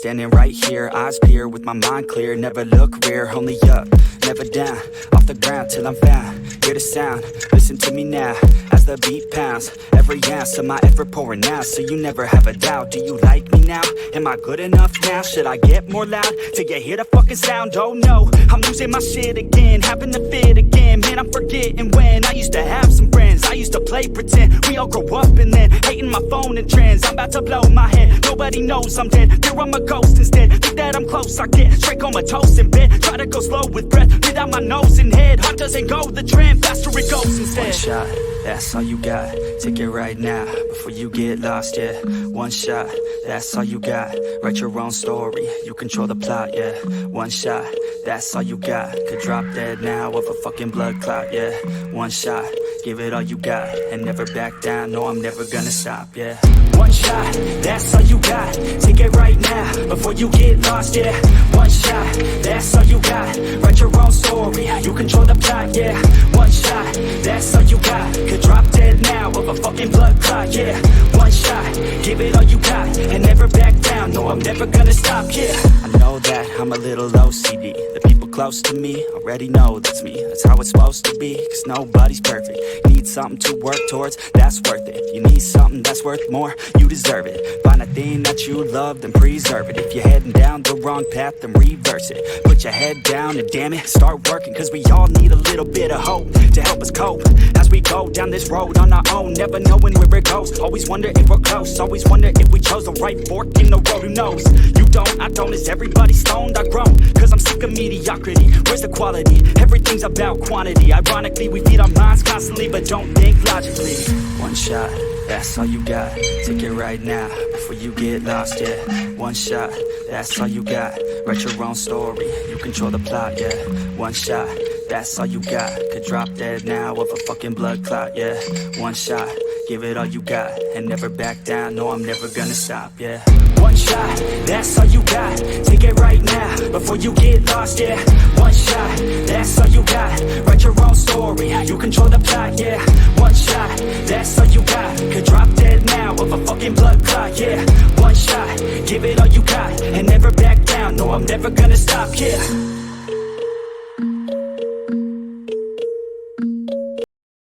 standing right here, eyes peer with my mind clear. Never look rear, only up, never down. Off the ground till I'm found. Hear the sound, listen to me now. As the beat pounds, every ounce of my effort pouring out. So you never have a doubt. Do you like me now? Am I good enough now? Should I get more loud till you hear the fucking sound? Oh no, I'm losing my shit again, having the fit again. Man, I'm forgetting when I used to have some friends. I used to play pretend. We all grow up and then hating my phone and trends. I'm about to blow my head. Nobody knows I'm dead. Here I'm a ghost instead. Think that I'm close, I get straight comatose in bed. Try to go slow with breath, breathe out my nose and head. Heart doesn't go the trend, faster it goes instead. One shot, that's all you got. Take it right now, before you get lost, yeah. One shot, that's all you got. Write your own story, you control the plot, yeah. One shot, that's all you got. Could drop dead now of a fucking blood clot, yeah. One shot, give it all you got. And never back down, no, I'm never gonna stop, yeah. One shot, that's all you got. Take it right now, before you get lost, yeah. One shot, that's all you got. Write your own story, you control the plot, yeah. One shot, that's all you got. Could drop dead now of a fucking blood clot, yeah. One shot, give it all you got. And never back down, no, I'm never gonna stop, yeah. I know that I'm a little OCD. The people close to me already know that's me. That's how it's supposed to be, cause nobody's perfect. Need something to work towards, that's worth it. You need something that's worth more, you deserve it. Find a thing that you love, then preserve it. If you're heading down the wrong path, then reverse it. Put your head down and damn it, start working. Cause we all need a little bit of hope to help us cope as we go down this road on our own, never knowing where it goes. Always wonder if we're close, always wonder if we chose the right fork in the road. Who knows? You don't, I don't. Is everybody stoned? I've grown, cause I'm sick of mediocrity. Where's the quality? Everything's about quantity. Ironically, we feed our minds constantly, but don't think logically. One shot, that's all you got. Take it right now, before you get lost, yeah. One shot, that's all you got. Write your own story, you control the plot, yeah. One shot, that's all you got. Could drop dead now of a fucking blood clot, yeah. One shot, give it all you got. And never back down, no, I'm never gonna stop, yeah. One shot, that's all you got. Take it right now, before you get lost, yeah. One shot, that's all you got. Write your own story, you control the plot, yeah. One shot, that's all you got. Could drop dead now of a fucking blood clot, yeah. One shot, give it all you got. And never back down, no, I'm never gonna stop, yeah.